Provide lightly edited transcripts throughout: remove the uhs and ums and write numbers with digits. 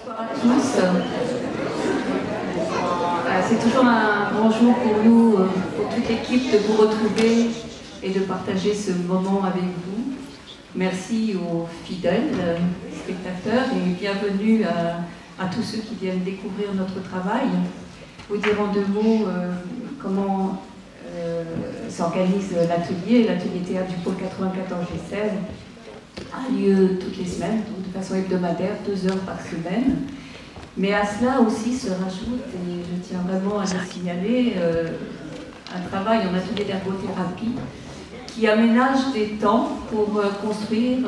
Bonsoir à tous. C'est toujours un grand jour pour nous, pour toute l'équipe, de vous retrouver et de partager ce moment avec vous. Merci aux fidèles spectateurs et bienvenue à tous ceux qui viennent découvrir notre travail. Vous dire en deux mots comment s'organise l'atelier. L'atelier théâtre du pôle 94 G16 a lieu toutes les semaines, donc de façon hebdomadaire, 2 heures par semaine. Mais à cela aussi se rajoute, et je tiens vraiment à le signaler, un travail en atelier d'ergothérapie qui aménage des temps pour construire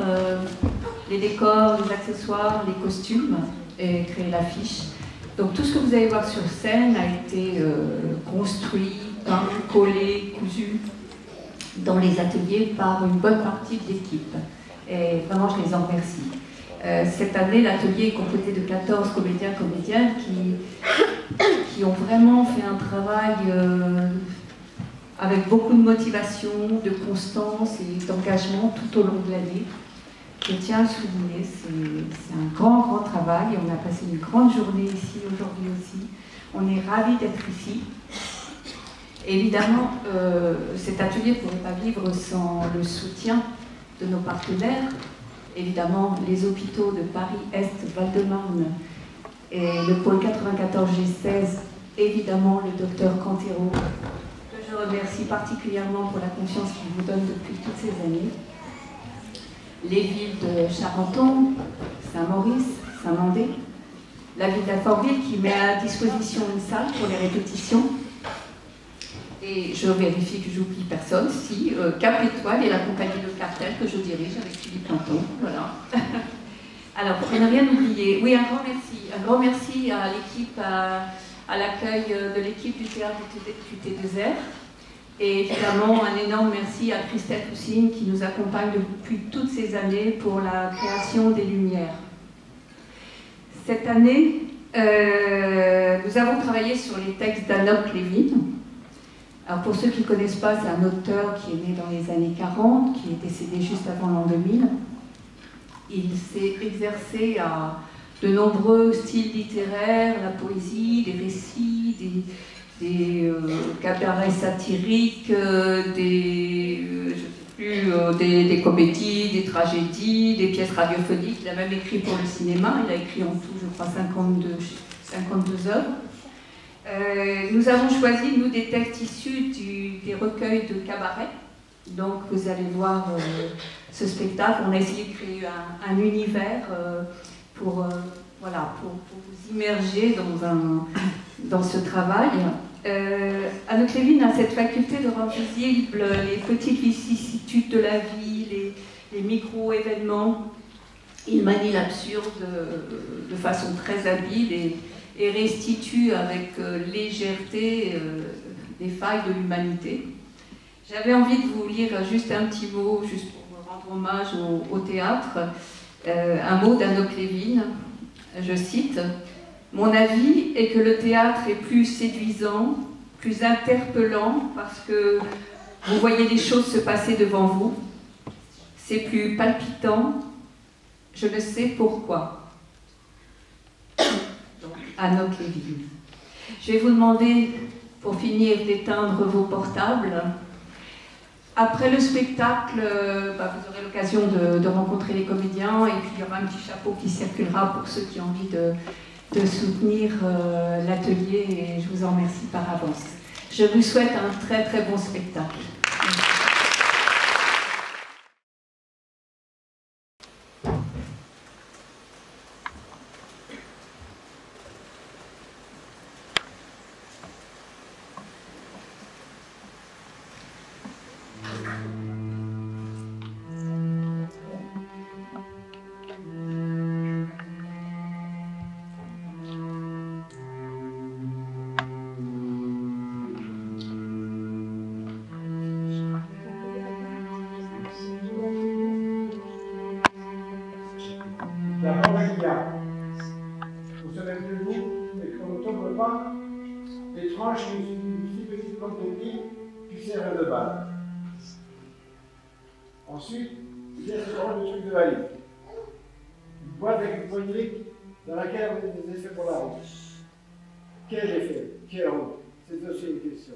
les décors, les accessoires, les costumes et créer l'affiche. Donc tout ce que vous allez voir sur scène a été construit, peint, collé, cousu dans les ateliers par une bonne partie de l'équipe. Et vraiment, je les en remercie. Cette année, l'atelier est composé de 14 comédiens et comédiennes qui ont vraiment fait un travail avec beaucoup de motivation, de constance et d'engagement tout au long de l'année. Je tiens à le souligner, c'est un grand travail. On a passé une grande journée ici aujourd'hui aussi. On est ravis d'être ici. Évidemment, cet atelier ne pourrait pas vivre sans le soutien de nos partenaires, évidemment les hôpitaux de Paris-Est, Val-de-Marne et le pôle 94 G16, évidemment le docteur Cantero, que je remercie particulièrement pour la confiance qu'il vous donne depuis toutes ces années, les villes de Charenton, Saint-Maurice, Saint-Mandé, la ville d'Alfortville qui met à disposition une salle pour les répétitions. Et je vérifie que j'oublie personne, si Cap Étoile et la compagnie de cartel que je dirige avec Philippe Planton. Voilà. Alors, pour ne rien oublier, oui, un grand merci à l'équipe, à l'accueil de l'équipe du théâtre du T2R. Et évidemment, un énorme merci à Christelle Poussine qui nous accompagne depuis toutes ces années pour la création des lumières. Cette année, nous avons travaillé sur les textes d'Anok Levin. Alors pour ceux qui ne connaissent pas, c'est un auteur qui est né dans les années 40, qui est décédé juste avant l'an 2000. Il s'est exercé à de nombreux styles littéraires, la poésie, des récits, des cabarets satiriques, des comédies, des tragédies, des pièces radiophoniques. Il a même écrit pour le cinéma, il a écrit en tout, je crois, 52 œuvres. Nous avons choisi, nous, des textes issus des recueils de cabaret. Donc, vous allez voir ce spectacle. On a essayé de créer un univers pour vous immerger dans ce travail. Anok Levin a cette faculté de rendre visibles les petites vicissitudes de la vie, les micro-événements. Il manie l'absurde de façon très habile et restitue avec légèreté des failles de l'humanité. J'avais envie de vous lire juste un petit mot, juste pour rendre hommage au théâtre, un mot d'Anok Levin, je cite: « Mon avis est que le théâtre est plus séduisant, plus interpellant, parce que vous voyez les choses se passer devant vous. C'est plus palpitant, je ne sais pourquoi. » Anok Levin. Je vais vous demander, pour finir, d'éteindre vos portables. Après le spectacle, vous aurez l'occasion de rencontrer les comédiens et puis il y aura un petit chapeau qui circulera pour ceux qui ont envie de soutenir l'atelier et je vous en remercie par avance. Je vous souhaite un très bon spectacle. La Borgia. On se lève debout et qu'on ne tombe pas, les tranches une si petite plante de pie qui sert de balle. Ensuite, il y a ce grand truc de valise. Une boîte avec une poignée dans laquelle vous avez des effets pour la route. Quel effet? Quelle route? C'est aussi une question.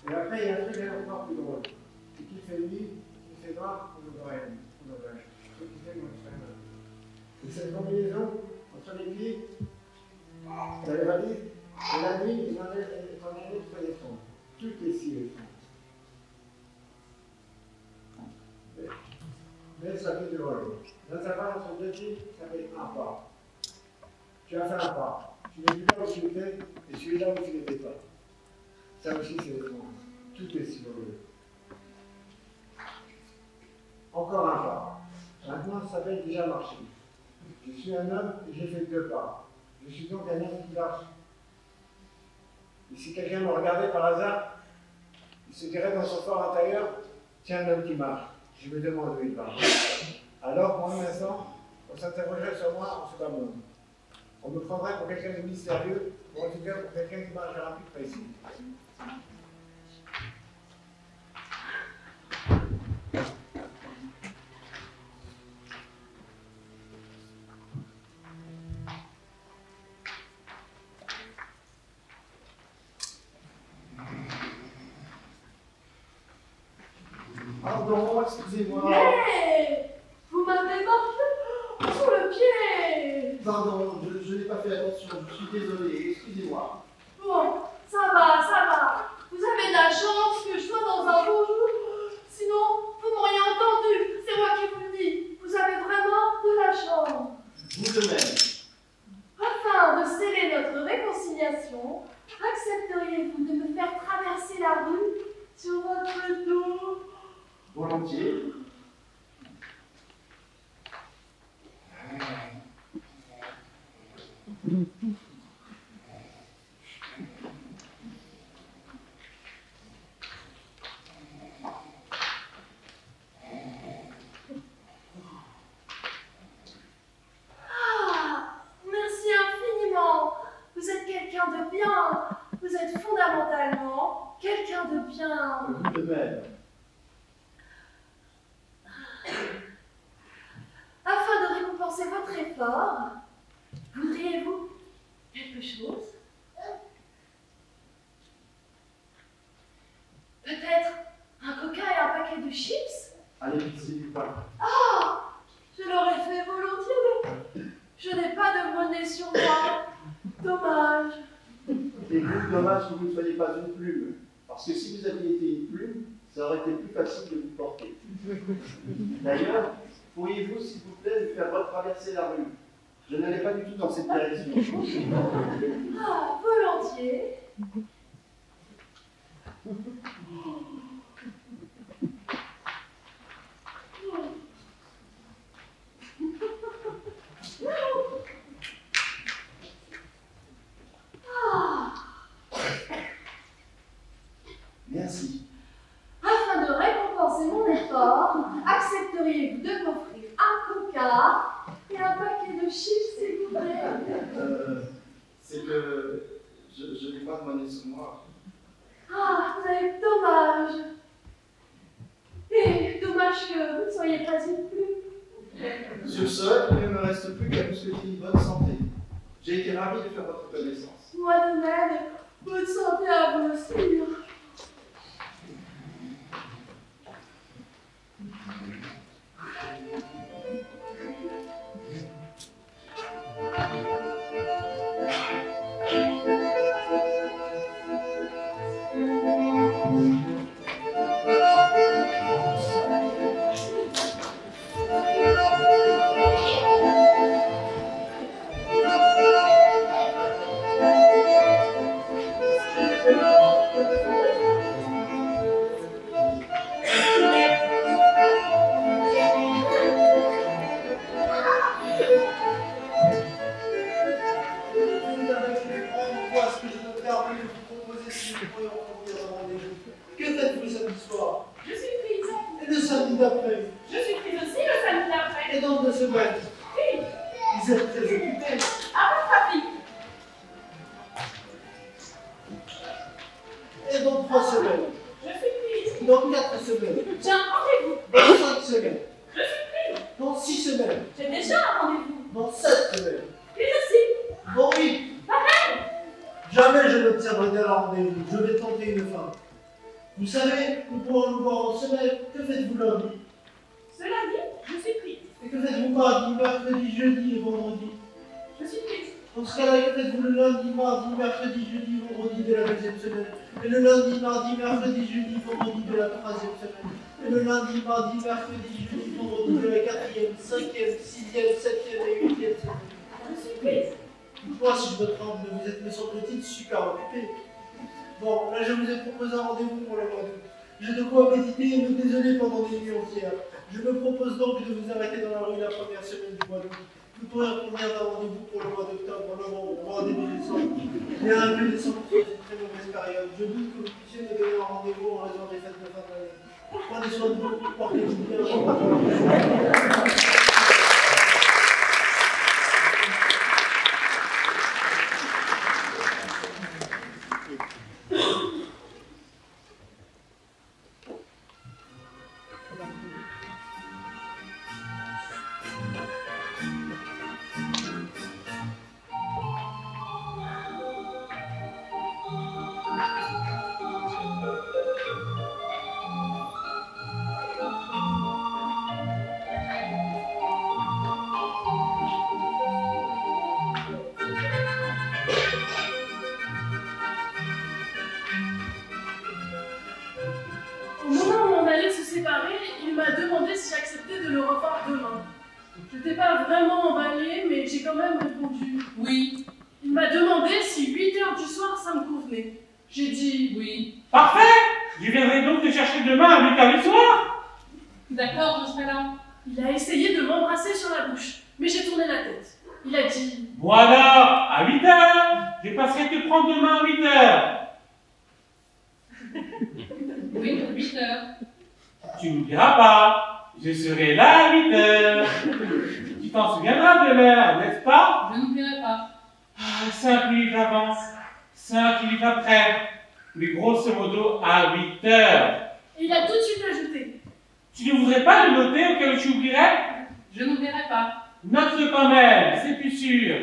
Et après, il y a un truc encore plus drôle. C'est qui fait nuit, qui fait noir, on ne voit rien. Ce qui fait, moi, je fais mal. C'est cette combinaison entre les pieds, dans les valises, et la nuit, ils enlèvent les sons. Tout est ici, les sons. Mais ça fait du rôle. Dans sa part, entre deux pieds, ça fait un pas. Tu as fait un pas. Tu n'es plus là où tu étais, et celui-là où tu n'étais pas. Ça aussi, c'est les sons. Tout est si rôle. Encore un pas. Maintenant, ça s'appelle déjà marcher. Je suis un homme et j'ai fait 2 pas. Je suis donc un homme qui marche. Et si quelqu'un me regardait par hasard, il se dirait dans son fort intérieur, tiens, un homme qui marche. Je me demande où il va. Alors, pour un instant, on s'interrogerait sur moi en ce bas monde. On me prendrait pour quelqu'un de mystérieux, ou en tout cas pour quelqu'un qui marche vers un but précis. Pardon, excusez-moi. Hey, vous m'avez marqué sur le pied. Pardon, je n'ai pas fait attention, je suis désolé, excusez-moi. Bon, ça va. Vous avez de la chance que je sois dans un beau jour. Sinon, vous m'auriez entendu. C'est moi qui vous le dis. Vous avez vraiment de la chance. Vous de même. Afin de sceller notre réconciliation, accepteriez-vous de me faire traverser la rue sur votre dos? Volontiers. Merci infiniment. Vous êtes quelqu'un de bien. Vous êtes fondamentalement quelqu'un de bien. Vous de même. Afin de récompenser votre effort, voudriez-vous quelque chose? Peut-être un coca et un paquet de chips? Allez, c'est du pain. Ah! Je l'aurais fait volontiers, mais je n'ai pas de monnaie sur moi. Dommage. Et vous, dommage que vous ne soyez pas une plume. Parce que si vous aviez été une plume, ça aurait été plus facile de vous porter. D'ailleurs, pourriez-vous, s'il vous plaît, me faire retraverser la rue? Je n'allais pas du tout dans cette direction. Ah, volontiers. Merci. Afin de récompenser mon effort, accepteriez-vous de m'offrir un coca et un paquet de chips, s'il vous plaît? C'est que je n'ai pas de monnaie sur moi. Ah, vous avez dommage. Et dommage que vous ne soyez pas une plume. Sur ce, il ne me reste plus qu'à vous souhaiter une bonne santé. J'ai été ravi de faire votre connaissance. Moi de même, bonne santé à vous aussi. J'ai déjà un rendez-vous. Dans 7 semaines. fidèle à rendez-vous. Je vais tenter une femme. Vous savez, nous pourrons nous voir en semaine. Que faites-vous lundi? Cela dit, je suis prise. Et que faites-vous mardi, mercredi, jeudi et vendredi? Je suis prise. Dans ce cas-là, que faites-vous le lundi, mardi, mercredi, jeudi, vendredi de la deuxième semaine? Et le lundi, mardi, mercredi, jeudi, vendredi de la troisième semaine? Et le lundi, mardi, mercredi, jeudi, vendredi de la quatrième, cinquième, sixième, septième et huitième semaine? Je suis prise. Dites-moi si je me trompe, mais vous êtes, me semble-t-il, super occupé. Bon, là, je vous ai proposé un rendez-vous pour le mois d'août. J'ai de quoi méditer et me désoler pendant des nuits entières. Je me propose donc de vous arrêter dans la rue la première semaine du mois d'août. Vous pourrez convenir d'un rendez-vous pour le mois d'octobre, novembre, voire début décembre. Bien que décembre soit une très mauvaise période, je doute que vous puissiez me donner un rendez-vous en raison des fêtes de fin d'année. Prenez soin de vous, portez-vous bien. Il m'a demandé si j'acceptais de le revoir demain. Je n'étais pas vraiment emballée, mais j'ai quand même répondu oui. Il m'a demandé si 8 h du soir ça me convenait. J'ai dit oui. Parfait! Je viendrai donc te chercher demain à 8 h du soir. D'accord, je serai là. Il a essayé de m'embrasser sur la bouche, mais j'ai tourné la tête. Il a dit bon alors, à 8 h, je passerai te prendre demain à 8 h. oui, 8 h. Tu n'oublieras pas, je serai là à 8 h. Tu t'en souviendras de l'heure, n'est-ce pas? Je n'oublierai pas. 5 minutes avant, 5 minutes après, mais grosso modo à 8 h. Et il a tout de suite ajouté. Tu ne voudrais pas le noter au cas où tu oublierais? Je n'oublierai pas. Note-le quand même, c'est plus sûr.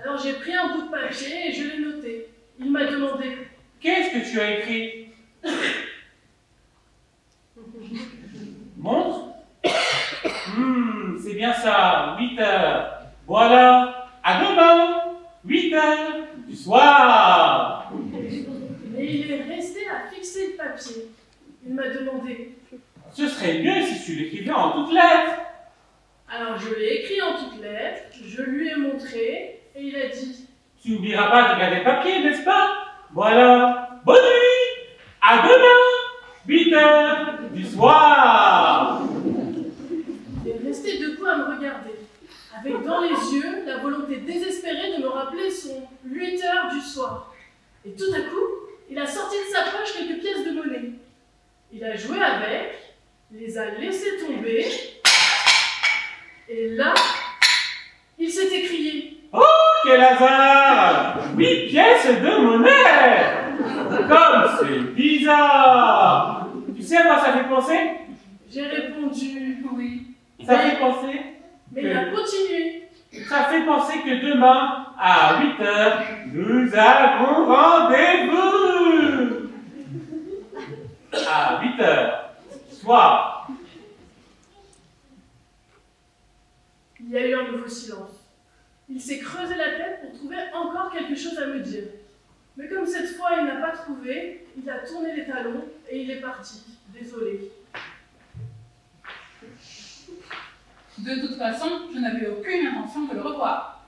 Alors j'ai pris un bout de papier et je l'ai noté. Il m'a demandé. Qu'est-ce que tu as écrit? Montre. C'est bien ça, 8 h. Voilà, à demain, 8 h du soir. Et il est resté à fixer le papier. Il m'a demandé. Ce serait mieux si tu l'écrivais en toutes lettres. Alors je l'ai écrit en toutes lettres, je lui ai montré, et il a dit. Tu n'oublieras pas de regarder le papier, n'est-ce pas? Voilà, bonne nuit, à demain, 8 h du soir. Il est resté debout à me regarder, avec dans les yeux la volonté désespérée de me rappeler son 8 h du soir. Et tout à coup, il a sorti de sa poche quelques pièces de monnaie. Il a joué avec, les a laissées tomber, et là, il s'est écrié. Oh, quel hasard! 8 pièces de monnaie! Comme c'est bizarre! Tu sais à quoi ça fait penser? J'ai répondu oui. Ça fait penser? Mais il a continué. Ça fait penser que demain, à 8 h, nous avons rendez-vous! À 8 h, soir. Il y a eu un nouveau silence. Il s'est creusé la tête pour trouver encore quelque chose à me dire. Mais comme cette fois il n'a pas trouvé, il a tourné les talons et il est parti, désolé. De toute façon, je n'avais aucune intention de le revoir.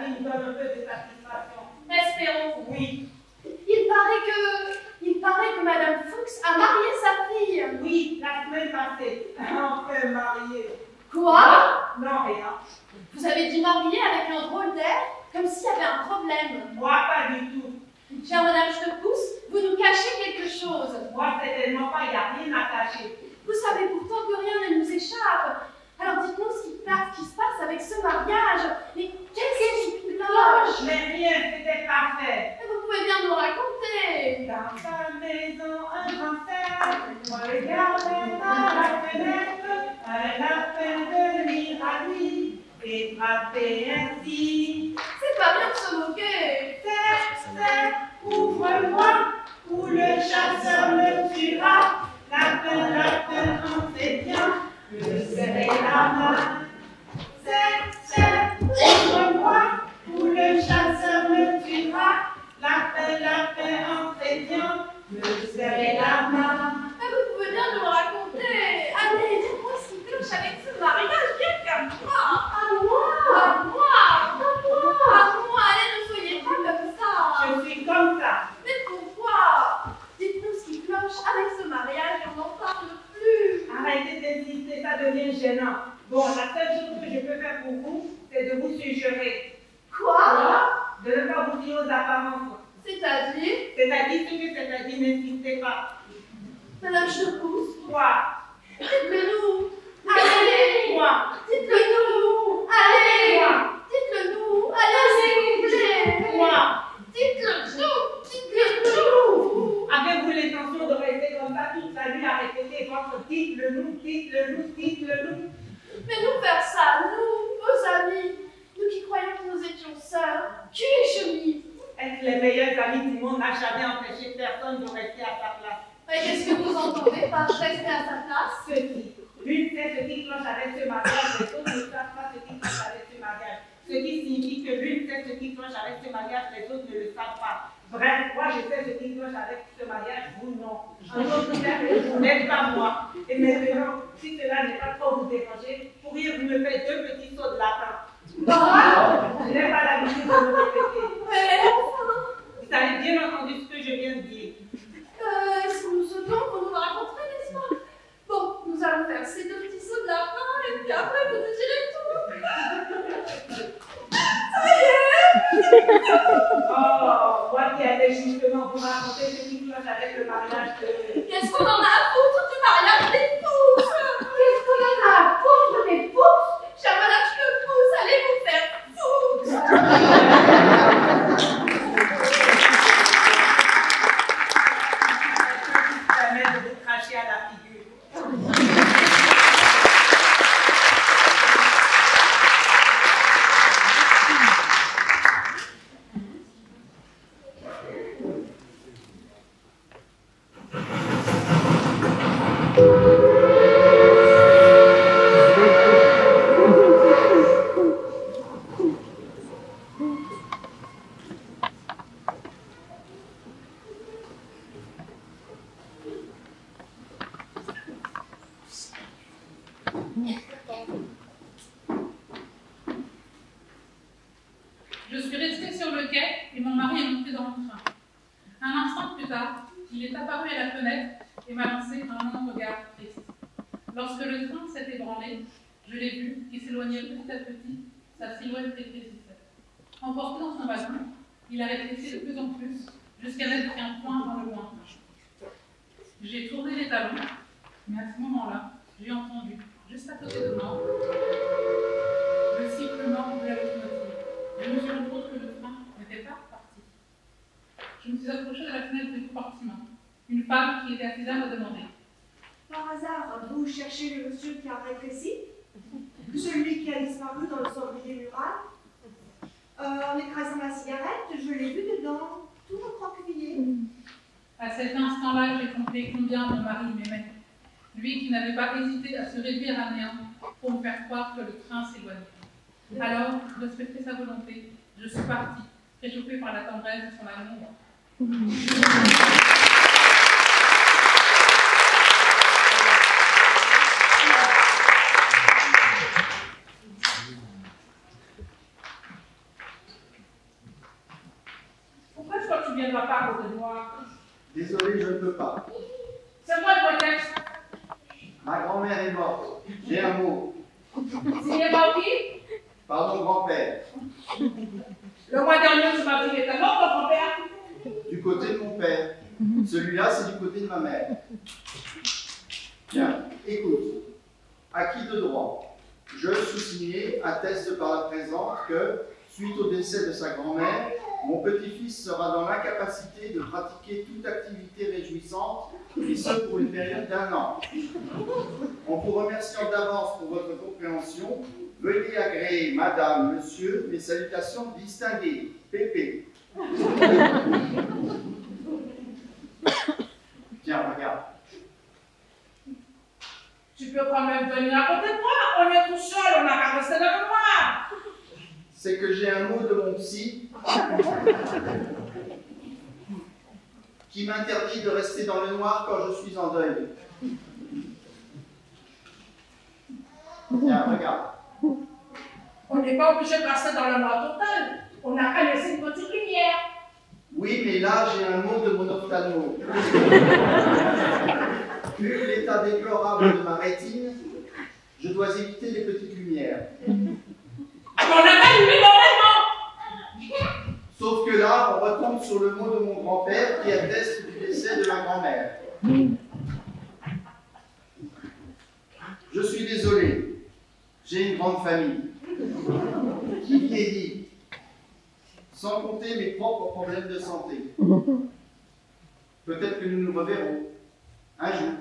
vie nous donne un peu de satisfaction. Espérons. Oui. Il paraît que Madame Fuchs a marié sa fille. Oui, la semaine passée. Enfin mariée. Quoi? Non, rien. Vous avez dit marier avec un drôle d'air, comme s'il y avait un problème. Moi, pas du tout. Chère Madame Stepousse, vous nous cachez quelque chose. Moi, certainement pas, il n'y a rien à cacher. Vous savez pourtant que rien ne nous échappe. Alors dites-nous ce qui se passe avec ce mariage. Mais qu'est-ce qui cloche? Mais rien, c'était parfait. Vous pouvez bien nous raconter. Dans sa maison, un grand cerf regardait par la fenêtre un lapin venir à lui et frapper ainsi. C'est pas bien de se moquer. Cerf, ouvre-moi, ou le chasseur me tuera. Lapin, on sait bien, je serai la main. Cerf, ouvre-moi, ou le chasseur me tuera. Lapin, on sait bien, je serai la main. Vous pouvez bien nous le raconter. Allez, dites-moi ce qui cloche avec ce mariage, bien qu'à moi. À moi. Allez, ne soyez pas comme ça. Je suis comme ça. Mais pourquoi? Dites-nous ce qui cloche avec ce mariage et on n'en parle plus. Arrêtez d'insister, ça devient gênant. Bon, la seule chose que je peux faire pour vous, c'est de vous suggérer. Quoi? De ne pas vous fier aux apparences. C'est-à-dire? C'est-à-dire ce que c'est-à-dire, n'insistez pas. Madame Stepousse. Quoi? Dites-le nous. Allez. Quoi? Dites-le nous. Allez. Quoi? Dites-le nous. Allez, s'il vous plaît. Quoi? Dites-le nous. Dites-le nous. Avez-vous l'intention de rester comme ça toute la nuit à répéter votre dites-le nous, dites-le nous, dites-le nous? Mais nous faire ça, nous, vos amis, nous qui croyons que nous étions sœurs, cul et chemise. Être les meilleurs amis du monde n'a jamais empêché personne de rester à sa place. Mais qu'est-ce que vous entendez par rester à sa place? Ceci. L'une sait ce qui cloche avec ce mariage, les autres ne savent pas ce qui cloche avec ce mariage. Ce qui signifie que l'une sait ce qui cloche avec ce mariage, les autres ne le savent pas. Bref, moi je sais ce qui cloche avec ce mariage, vous non. En d'autres termes, vous n'êtes pas moi. Et maintenant, si cela n'est pas trop vous déranger, pourriez-vous me faire 2 petits sauts de lapin? Je n'ai pas l'habitude de me répéter. Vous avez bien entendu ce que je viens de dire. Est-ce que nous sautons pour nous raconter, n'est-ce pas? Bon, nous allons faire ces 2 petits sauts de lapin et puis après vous nous direz tout. Ça y est. Oh, moi qui allais justement vous raconter ce qui cloche avec le mariage de... Qu'est-ce qu'on en a à foutre du mariage des pouces? Qu'est-ce qu'on en a à foutre des pouces? Chère Madame Stepousse, allez vous faire permet de vous cracher à la figure. Je suis restée sur le quai et mon mari est monté dans le train. Un instant plus tard, il est apparu à la fenêtre et m'a lancé un long regard triste. Lorsque le train s'est ébranlé, je l'ai vu qui s'éloignait petit à petit, sa silhouette rétrécissait. Emporté dans son wagon, il a rétréci de plus en plus jusqu'à n'être qu'un point dans le lointain. J'ai tourné les talons, mais à ce moment-là, j'ai entendu, juste à côté de moi, le sifflement de la locomotive. Je me suis rendu compte que le train n'était pas parti. Je me suis approchée de la fenêtre du compartiment. Une femme qui était assise là m'a demandé. Par hasard, vous cherchez le monsieur qui a rétréci? Celui qui a disparu dans le cendrier mural? En écrasant ma cigarette, je l'ai vu dedans, tout recroquevillé. À cet instant-là, j'ai compris combien mon mari m'aimait. Lui qui n'avait pas hésité à se réduire à néant pour me faire croire que le train s'éloignait. Alors, respecter sa volonté, je suis partie, réchauffée par la tendresse de son amour. viendras pas à côté de moi. Désolé, je ne peux pas. C'est quoi le prétexte? Ma grand-mère est morte. J'ai un mot. S'il est mort qui? Par mon grand-père. Le mois dernier, tu m'as dit qu'il était mort, ton grand-père? Du côté de mon père. Celui-là, c'est du côté de ma mère. Bien, écoute. Acquis de droit. Je, sous-signé, atteste par la présente que, suite au décès de sa grand-mère, mon petit-fils sera dans l'incapacité de pratiquer toute activité réjouissante, et ce pour une période d'1 an. En vous remerciant d'avance pour votre compréhension, veuillez agréer, madame, monsieur, mes salutations distinguées. Pépé. Tiens, regarde. Tu peux quand même venir à côté de moi. On est tout seul, on n'a qu'à rester dans le noir. C'est que j'ai un mot de mon psy qui m'interdit de rester dans le noir quand je suis en deuil. Tiens, regarde. On n'est pas obligé de rester dans le noir total. On n'a qu'à laisser une petite lumière. Oui, mais là, j'ai un mot de mon ophtalmo. Vu l'état déplorable de ma rétine, je dois éviter les petites lumières. On n'a pas allumé normalement. Sauf que là, on retombe sur le mot de mon grand-père qui atteste du décès de ma grand-mère. Je suis désolé, j'ai une grande famille qui vieillit, sans compter mes propres problèmes de santé. Peut-être que nous nous reverrons un jour.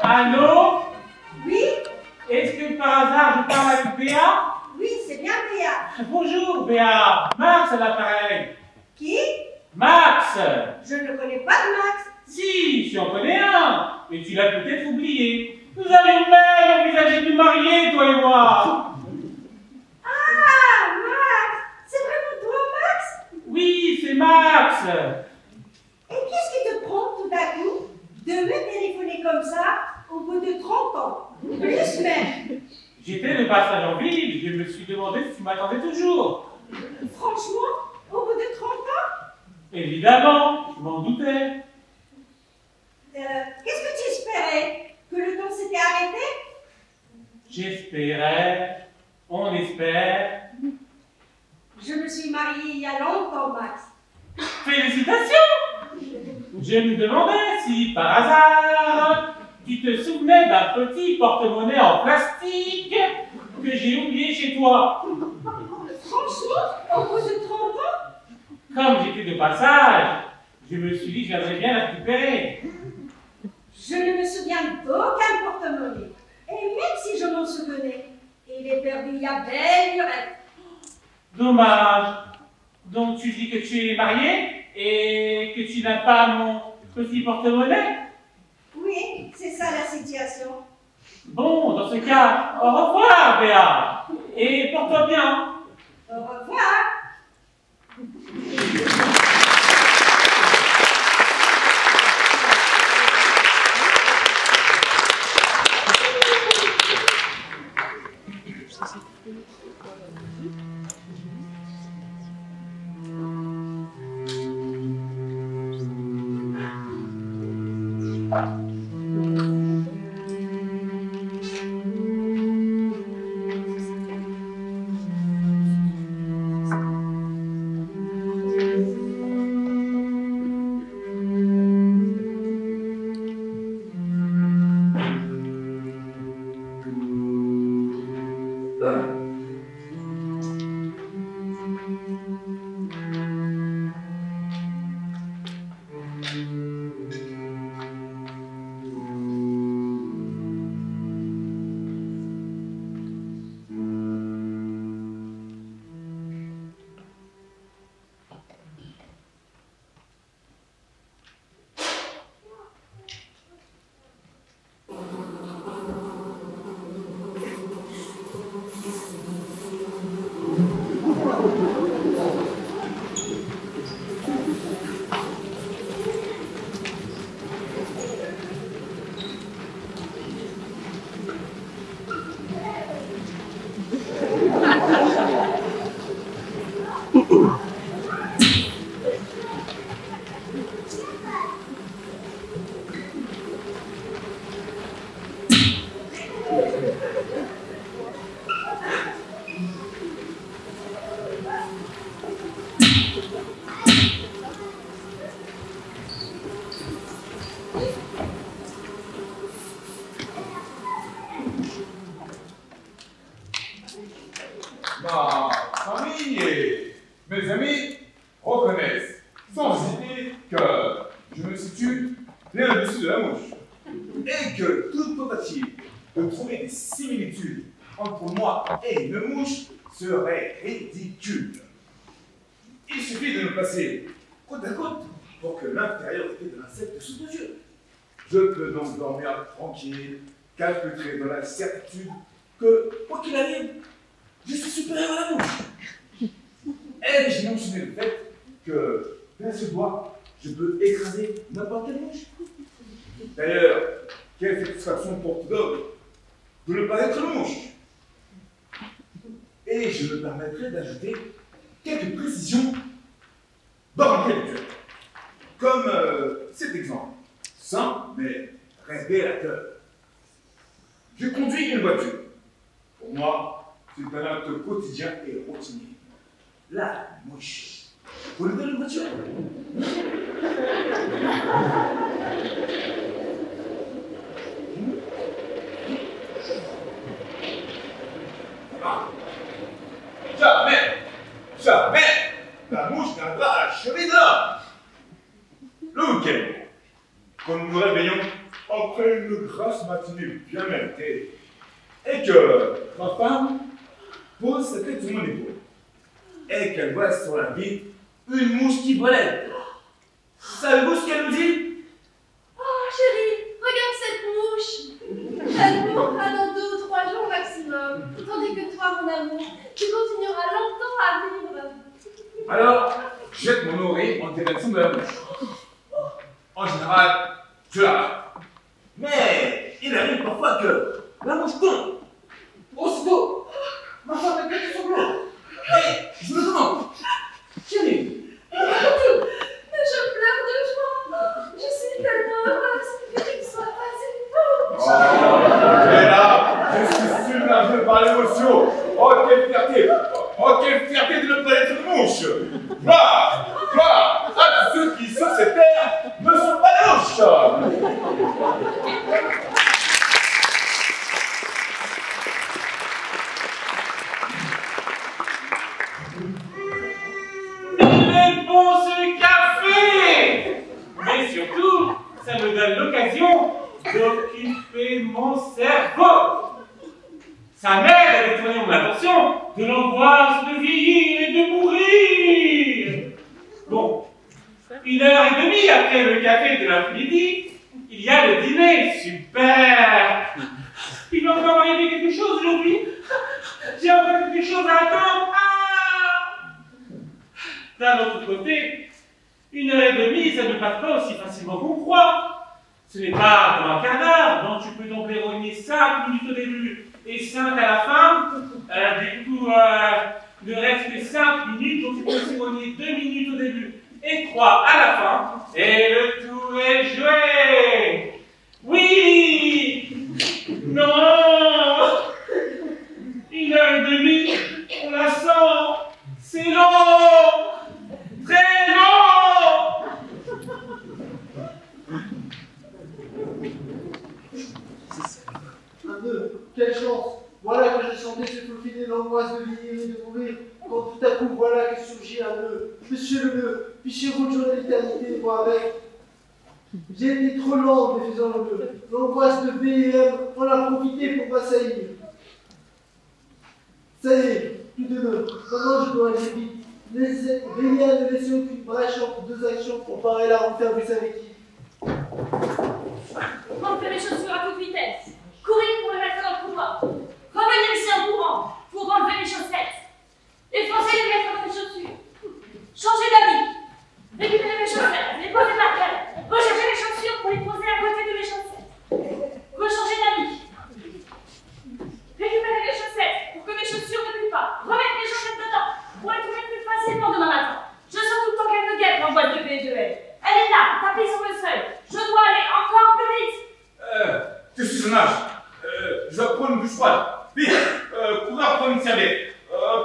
Allô? Oui, Est-ce que par hasard je parle avec Béa? oui, c'est bien Béa. Bonjour Béa, Max à l'appareil. Qui? Max! Je ne connais pas de Max. Si, tu en connais un, mais tu l'as peut-être oublié. Nous avions même envisagé de nous marier, toi et moi. Ah, Max! C'est vraiment toi, Max? Oui, c'est Max. Et qu'est-ce qui te prend tout à coup de me téléphoner comme ça au bout de 30 ans? Plus même. J'étais de passage en ville, je me suis demandé si tu m'attendais toujours. Franchement, au bout de 30 ans? Évidemment, je m'en doutais. Qu'est-ce que tu espérais? Que le temps s'était arrêté? J'espérais, on espère. Je me suis mariée il y a longtemps, Max. Félicitations! Je me demandais si, par hasard, tu te souvenais d'un petit porte-monnaie en plastique que j'ai oublié chez toi. Franchement, au bout de 30 ans? Comme j'étais de passage, je me suis dit que j'aimerais bien la récupérer. Je ne me souviens d'aucun porte-monnaie. Et même si je m'en souvenais, il est perdu il y a belle lurette. Dommage. Donc tu dis que tu es mariée et que tu n'as pas mon petit porte-monnaie? Oui, c'est ça la situation. Bon, dans ce cas, au revoir, Béa. Et porte-toi bien. Au revoir. Ma famille et mes amis reconnaissent sans hésiter que je me situe bien au-dessus de la mouche et que toute tentative de trouver des similitudes entre moi et une mouche serait ridicule. Il suffit de nous passer côte à côte pour que l'intériorité de l'insecte s'ouvre aux yeux. Je peux donc dormir tranquille, calculer dans la certitude que, quoi qu'il arrive, je suis supérieur à la mouche. Et j'ai mentionné le fait que, d'un seul doigt, je peux écraser n'importe quelle mouche. D'ailleurs, quelle satisfaction pour tout homme de ne pas être une mouche. Et je me permettrai d'ajouter quelques précisions dans le calcul. Comme cet exemple, simple mais révélateur. Je conduis une voiture. Pour moi, c'est un acte quotidien et routinier. La mouche. Vous levez une voiture. Ah. Jamais la mouche viendra à la cheville de l'homme. Le week-end, quand nous nous réveillons après une grasse matinée bien méritée, et que ma femme pose sa tête sur mon épaule, et qu'elle voit sur la vitre une mouche qui volait. Savez-vous ce qu'elle nous dit? Oh chérie, regarde cette mouche. Elle mourra dans 2 ou 3 jours maximum, tandis que toi, mon amour, tu continueras longtemps à vivre. Alors, je jette mon oreille en direction de la mouche. En général, je la rate. Mais il arrive parfois que la mouche tombe. Aussitôt, ma femme est tête sur l'eau. Et je me demande, chérie, Mais je pleure de joie. Je suis tellement heureuse que tu ne sois pas une mouche. Oh, et là, je suis submergé par l'émotion. Oh, quelle fierté! Oh, quelle fierté de ne pas être une mouche! Gloire à tous ceux qui, sur cette terre, ne sont pas des mouches! Il est bon ce café! Mais surtout, ça me donne l'occasion d'occuper mon cerveau. Ça m'aide à détourner mon attention de l'angoisse de vieillir et de mourir. Bon, 1h30 après le café de l'après-midi, il y a le dîner. Super! Il va encore arriver quelque chose aujourd'hui. J'ai encore quelque chose à attendre. Ah! D'un autre côté, 1h30, ça ne passe pas aussi facilement qu'on croit. Ce n'est pas comme un quart d'heure, dont tu peux donc rogner 5 minutes au début et 5 à la fin. Du coup, il ne reste que 5 minutes, donc tu peux aussi rogner 2 minutes au début et 3 à la fin. Et le tour est joué. Oui! Non! 1h30, on la sent. C'est long! Très long! Quelle chance! Voilà que je sentais se faufiler l'angoisse de vieillir et de mourir, quand tout à coup, voilà que surgit un nœud. Monsieur le nœud, fichez-vous le jour de l'éternité, moi avec. J'ai été trop lent en défaisant le nœud. L'angoisse de V&M en a profité pour m'assaillir. Ça y est, plus de nœuds. Maintenant, je dois aller vite. Veillez à ne laisser aucune brèche entre 2 actions pour parer la renferme, vous savez qui. Remplir les chaussures à toute vitesse. Courir pour les mettre dans le couloir. Revenir ici en courant pour enlever les chaussettes. Effacer les mettre une serviette.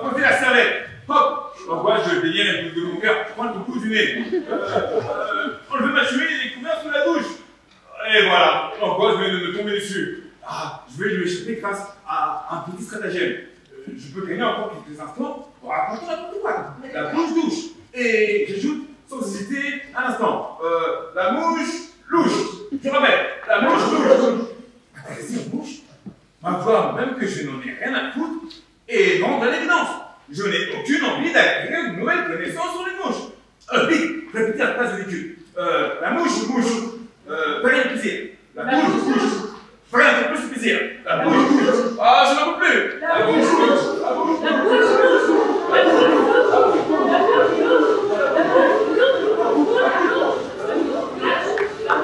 Posez la serviette. Hop, j'envoie, je déliais la goutte de mon cœur, je prends le coup du nez. Enlevez ma chemise et couverts sous la douche. Et voilà, l'angoisse vient de me tomber dessus. Ah, je vais lui échapper grâce à un petit stratagème. Je peux gagner encore quelques instants pour raconter n'importe quoi. La bouche douche. Et j'ajoute, sans hésiter, un instant. La mouche louche. Je répète, la mouche louche. Intéressé aux mouches, ma voix, même que je n'en ai rien à foutre, et non de l'évidence. Je n'ai aucune envie d'acquérir une nouvelle connaissance sur les mouches. Vite, répétez la phrase ridicule. La mouche louche. Pas rien de plaisir. La bouche louche. Pas rien de plus de plaisir. La bouche louche. Ah, je n'en peux plus. La bouche louche. La bouche louche. La bouche louche. La bouche louche. La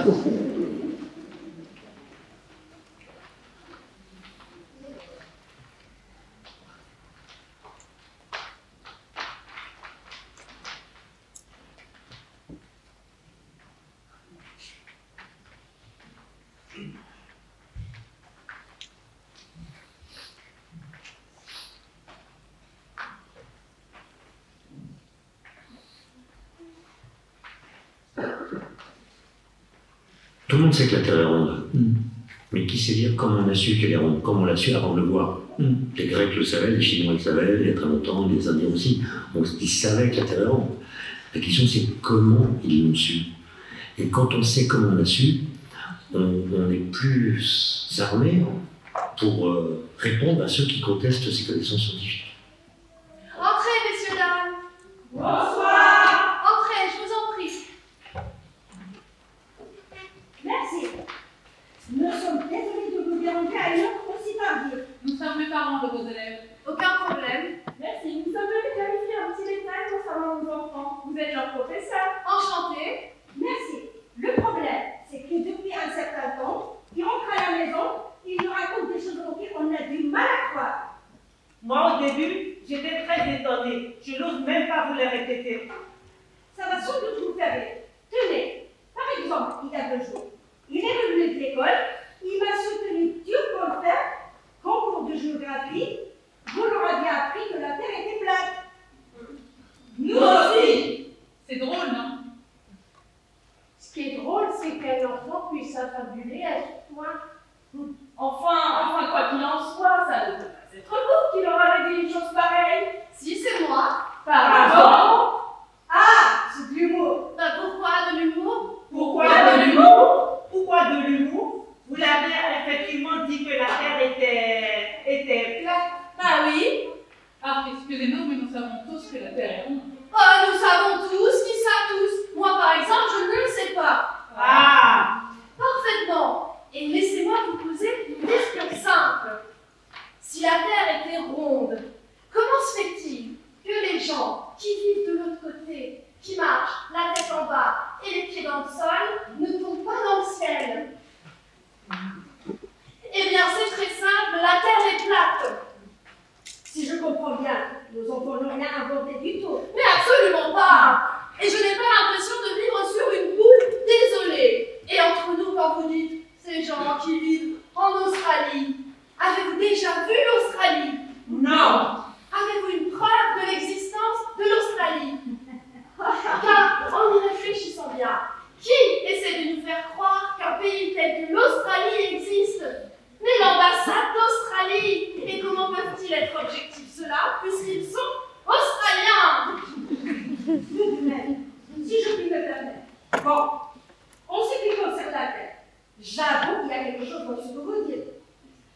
bouche louche. Tout le monde sait que la Terre est ronde. Mais qui sait dire comment on a su qu'elle est ronde, comment on l'a su avant de le voir. Les Grecs le savaient, les Chinois le savaient, il y a très longtemps, les Indiens aussi. Donc ils savaient que la Terre est ronde. La question c'est comment ils l'ont su. Et quand on sait comment on l'a su, on est plus armé pour répondre à ceux qui contestent ces connaissances scientifiques. Entrez, messieurs, dames. Bonsoir. Entrez, je vous en prie. Merci. Nous sommes désolés de vous déranger à une heure aussi tardive. Nous sommes les parents de vos élèves. Aucun problème. Merci. Nous sommes venus clarifier un petit Je n'ose même pas vous les répéter. Ça va sans doute vous faire rire. Tenez, par exemple, il y a 2 jours, il est revenu de l'école, il m'a soutenu dur pour le faire. Concours de géographie, vous leur aviez appris que la Terre était plate. Nous aussi. C'est drôle, non? Ce qui est drôle, c'est qu'un enfant puisse s'affabuler à ce point. Enfin, quoi qu'il en soit, ça ne peut pas être vous qui leur avez dit une chose pareille. Si, c'est moi. Pardon? Ah, c'est de l'humour. Bah, pourquoi de l'humour? Pourquoi de l'humour? Pourquoi de l'humour? Vous l'avez effectivement dit que la Terre était plate. Bah oui. Ah, excusez-nous, mais nous savons tous que la Terre est ronde. Oh, nous savons tous, qui ça tous? Moi, par exemple, je ne le sais pas. Ah! Parfaitement. Et laissez-moi vous poser une question simple. Si la Terre était ronde, comment se fait-il que les gens qui vivent de l'autre côté, qui marchent la tête en bas et les pieds dans le sol, ne tombent pas dans le ciel? Eh bien, c'est très simple, la Terre est plate. Si je comprends bien, nos enfants n'ont rien inventé du tout. Mais absolument pas. Et je n'ai pas l'impression de vivre sur une boule. Désolée. Et entre nous, quand vous dites ces gens qui vivent en Australie, avez-vous déjà vu l'Australie? Non. Avez-vous une preuve de l'existence de l'Australie? Car, en y réfléchissant bien, qui essaie de nous faire croire qu'un pays tel que l'Australie existe? Mais l'ambassade d'Australie! Et comment peuvent-ils être objectifs ceux-là, puisqu'ils sont australiens? Si je puis me permettre. Bon, en ce qui concerne la Terre, j'avoue qu'il y a quelque chose dans ce que vous dites.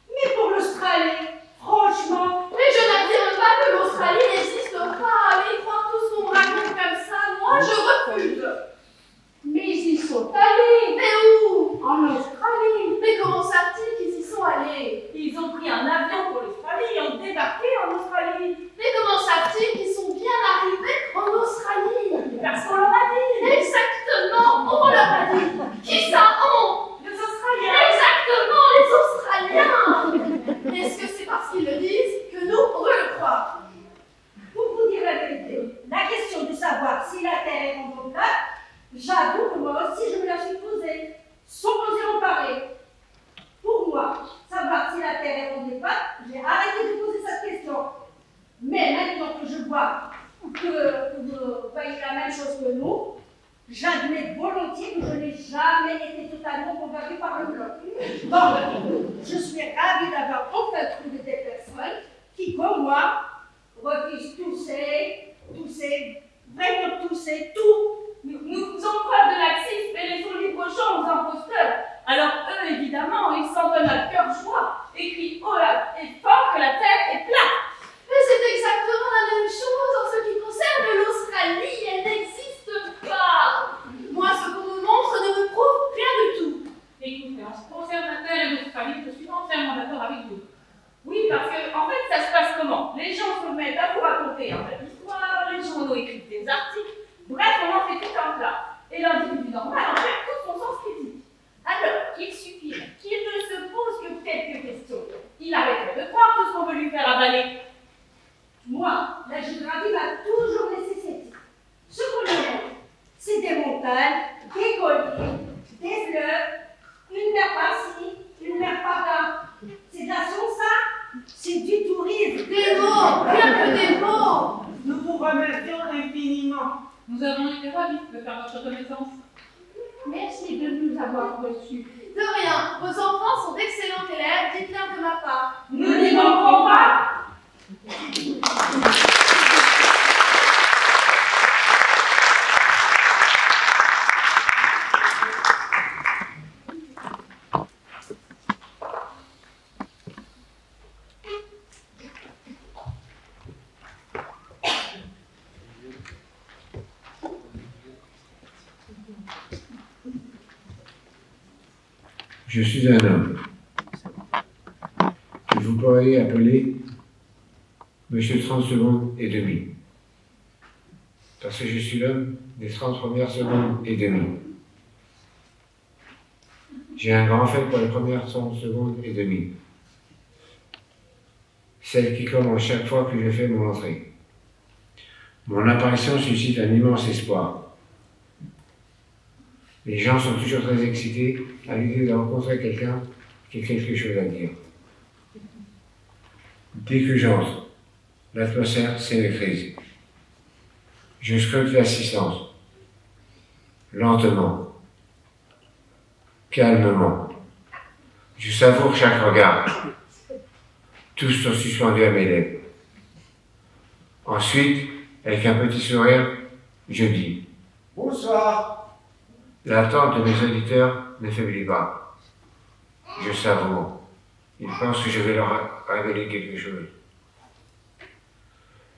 Mais pour l'Australie, franchement... Mais je n'affirme pas que l'Australie n'existe pas. Mais croire tout ce qu'on me raconte comme ça, moi je refuse. Mais ils y sont allés. Mais où? En Australie. Mais comment savent-ils qu'ils y sont allés? Ils ont pris un avion pour l'Australie et ont débarqué en Australie. Mais comment savent-ils qu'ils sont bien arrivés en Australie? Parce qu'on leur a dit. Exactement, on leur a dit. Qui ça, on? Les Australiens. Exactement, les Australiens. Est-ce que c'est parce qu'ils le disent que nous, on veut le croire? Pour vous dire la vérité, la question de savoir si la Terre est ronde ou plate, j'avoue que moi aussi je me la suis posée, sans oser en parler. Pour moi, savoir si la Terre est ronde ou plate, j'ai arrêté de poser cette question. Mais maintenant que je vois que vous voyez la même chose que nous, j'admets volontiers que je n'ai jamais été totalement convaincue par le bloc. Bon, je suis ravie d'avoir enfin trouvé des personnes qui, comme moi, refusent vraiment tousser, tout. Nous faisons preuve de laxisme et laissons libre champ aux imposteurs. Alors eux, évidemment, ils s'en donnent à cœur joie et crient haut et fort que la Terre est plate. Mais c'est exactement la même chose en ce qui concerne l'Australie. Elle n'existe pas. Moi, ce qu'on me montre ne me prouve rien du tout. Écoutez, en ce qui concerne la Terre et l'Australie, je suis entièrement d'accord avec vous. Oui, parce que, en fait, ça se passe comment? Les gens se mettent à vous raconter un tas d'histoires, les journaux écrivent des articles, bref, on en fait tout un plat. Et l'individu normal en perd tout son sens critique. Alors, il suffit qu'il ne se pose que quelques questions. Il arrête de croire tout ce qu'on veut lui faire avaler. Moi, la géographie m'a toujours laissé sceptique. Ce qu'on me montre, c'est des montagnes, des collines, des fleuves, une mer par-ci, une mer par-là. C'est de la science, ça? C'est du tourisme. Des mots, rien que des mots. Nous vous remercions infiniment. Nous avons été ravis de faire votre connaissance. Merci de nous avoir reçus. De rien, vos enfants sont d'excellents élèves, dites-leur de ma part. Nous n'y manquerons pas. Je suis un homme que vous pourriez appeler Monsieur 30 secondes et demie, parce que je suis l'homme des 30 premières secondes et demie. J'ai un grand fait pour les premières 30 secondes et demie, celles qui commencent chaque fois que je fais mon entrée. Mon apparition suscite un immense espoir. Les gens sont toujours très excités à l'idée de rencontrer quelqu'un qui a quelque chose à dire. Dès que j'entre, l'atmosphère s'électrise. Je scrute l'assistance. Lentement. Calmement. Je savoure chaque regard. Tous sont suspendus à mes lèvres. Ensuite, avec un petit sourire, je dis « Bonsoir ». L'attente de mes auditeurs ne faiblit pas. Je savoure. Ils pensent que je vais leur révéler quelque chose.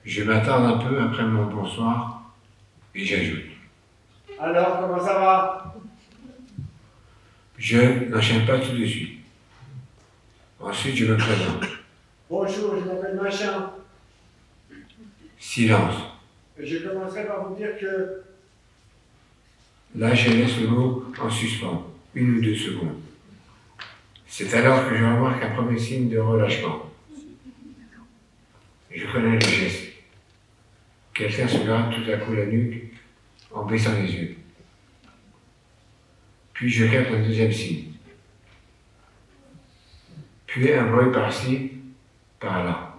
Je m'attarde un peu après mon bonsoir et j'ajoute. Alors, comment ça va? Je n'enchaîne pas tout de suite. Ensuite, je me présente. Bonjour, je m'appelle Machin. Silence. Je commencerai par vous dire que... Là, je laisse le mot en suspens, 1 ou 2 secondes. C'est alors que je remarque un premier signe de relâchement. Je connais le geste. Quelqu'un se gratte tout à coup la nuque en baissant les yeux. Puis je capte un deuxième signe. Puis un bruit par-ci, par-là.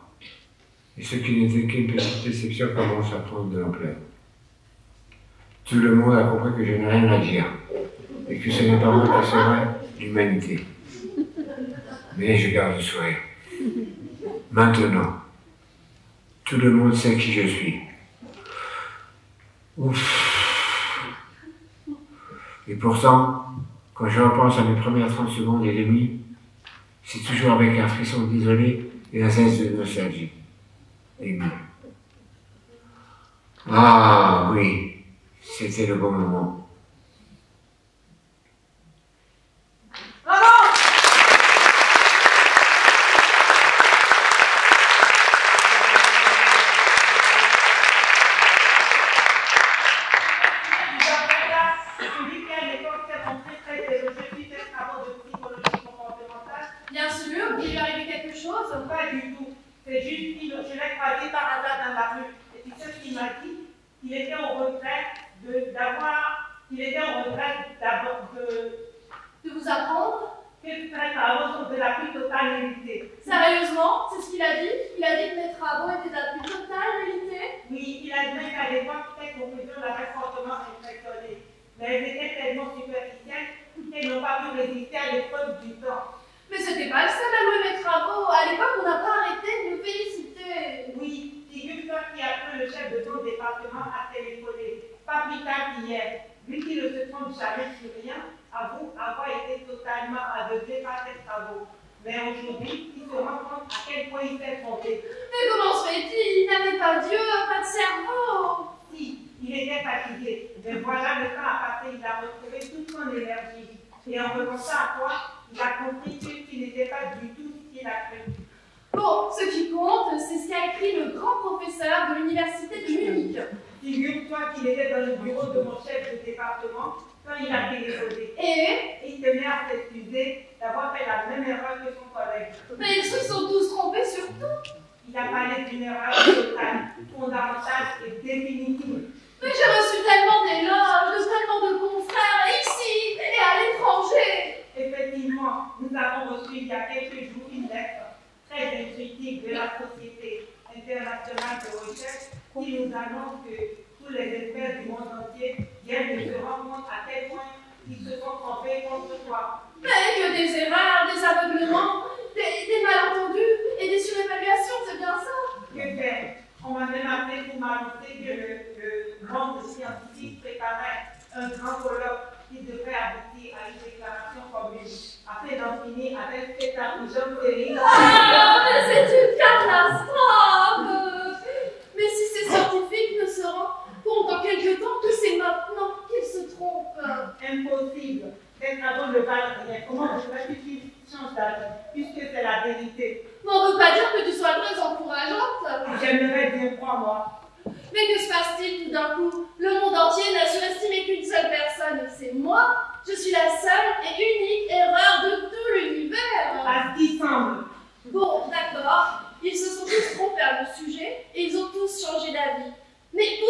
Et ce qui n'était qu'une petite déception commence à prendre de l'ampleur. Tout le monde a compris que je n'ai rien à dire, et que ce n'est pas moi qui sauverai l'humanité. Mais je garde le sourire. Maintenant, tout le monde sait qui je suis. Ouf. Et pourtant, quand je repense à mes premières 30 secondes et demie, c'est toujours avec un frisson d'isolé et un zeste de nostalgie. Ému. Ah oui. C'était le bon moment. Bien sûr, il lui est arrivé quelque chose? Pas du tout. C'est juste que je l'ai croisé par hasard dans la rue. Et tu sais ce qu'il m'a dit? Il était en retraite de vous apprendre de la pluie totale nullité. Sérieusement, c'est ce qu'il a dit? Il a dit que mes travaux étaient de la pluie totale nullité? Oui, il a dit qu'à l'époque, cette conclusion l'avait fortement impressionné. Mais elles étaient tellement superficielles qu'elles n'ont pas pu résister à l'épreuve du temps. Mais c'était pas le seul à louer mes travaux. À l'époque, on n'a pas arrêté de me féliciter. Oui, figure-toi qu'il y a peu le chef de ton département à téléphoner. Pas plus tard qu'hier. Lui qui ne se trompe jamais sur rien, avoue avoir été totalement aveuglé par ses travaux. Mais aujourd'hui, il se rend compte à quel point il s'est trompé. Mais comment se fait-il? Il n'avait pas d'yeux, pas de cerveau. Si, il était fatigué. Mais voilà, le temps a passé, il a retrouvé toute son énergie. Et en repensant à toi, il a compris qu'il n'était pas du tout ce qu'il a cru. Bon, ce qui compte, c'est ce qu'a écrit le grand professeur de l'université de Munich. Figure-toi qu'il était dans le bureau de mon chef de département quand il a téléphoné. Et il tenait à s'excuser d'avoir fait la même erreur que son collègue. Mais ils se sont tous trompés sur tout. Il a parlé d'une erreur totale, fondamentale et définitive. Mais j'ai reçu tellement d'éloges, tellement de confrères, ici et à l'étranger. Effectivement, nous avons reçu il y a quelques jours une lettre très instructive de la Société internationale de recherche qui nous annonce que tous les experts du monde entier viennent de se rendre compte à quel point ils se sont trompés contre toi. Mais que des erreurs, des aveuglements, des malentendus et des surévaluations, c'est bien ça. Que faire? On m'a même appelé pour m'annoncer que le monde scientifique préparait un grand colloque qui devrait aboutir à une déclaration commune afin d'en finir avec cette argent terrible. Ah, mais c'est une catastrophe! Mais si ces scientifiques ne se rendent compte dans quelques temps que c'est maintenant qu'ils se trompent. Impossible. Ces travaux ne valent rien. Comment veux-tu qu'ils changent d'avis, puisque c'est la vérité? Mais on ne veut pas dire que tu sois très encourageante. J'aimerais bien croire, moi. Mais que se passe-t-il tout d'un coup? Le monde entier n'a surestimé qu'une seule personne, c'est moi. Je suis la seule et unique erreur de tout l'univers. À ce qui semble. Bon, d'accord. Ils se sont tous trompés à le sujet et ils ont tous changé d'avis. Mais où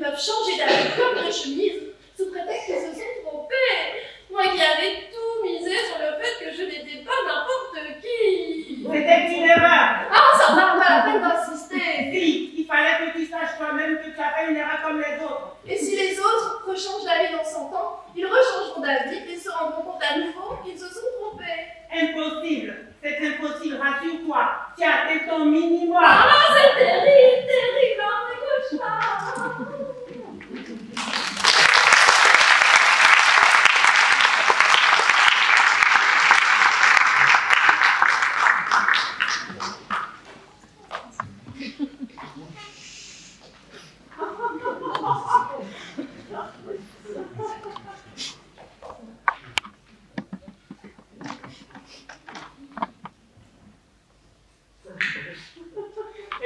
peuvent changer d'avis comme de chemise sous prétexte qu'ils se sont trompés. Moi qui avais tout misé sur le fait que je n'étais pas n'importe qui. C'était une erreur. Ah, ça n'a pas la peine d'insister. Si, il fallait que tu saches toi-même que tu as fait une erreur comme les autres. Et si les autres rechangent d'avis dans 100 ans, ils rechangeront d'avis et se rendront compte à nouveau qu'ils se sont trompés. Impossible. C'est impossible, rassure-toi. Tu as atteint ton minimum. Ah, c'est terrible, terrible, hein, c'est cauchemar.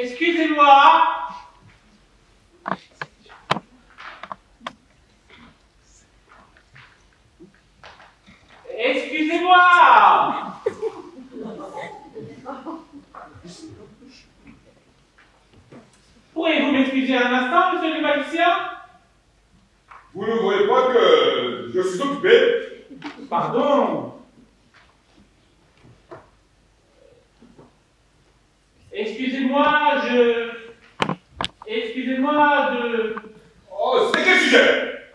Excusez-moi. Excusez-moi. Pourriez-vous m'excuser un instant, monsieur le magicien? Vous ne voyez pas que je suis occupé? Pardon. Excusez-moi de... Oh, c'est quel sujet?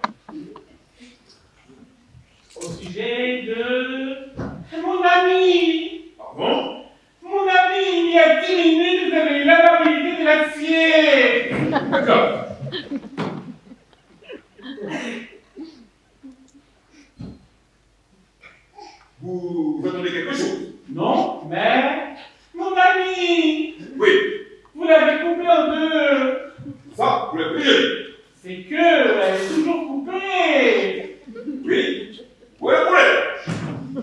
Au sujet de... Mon ami. Pardon? Mon ami, il y a 10 minutes, vous avez eu l'amabilité de l'acier. D'accord. Vous attendez quelque chose? Non, mais... Mon ami. Oui. Vous l'avez coupé en deux. Ça, vous l'avez payé. C'est que elle est toujours coupée. Oui. Où est le problème?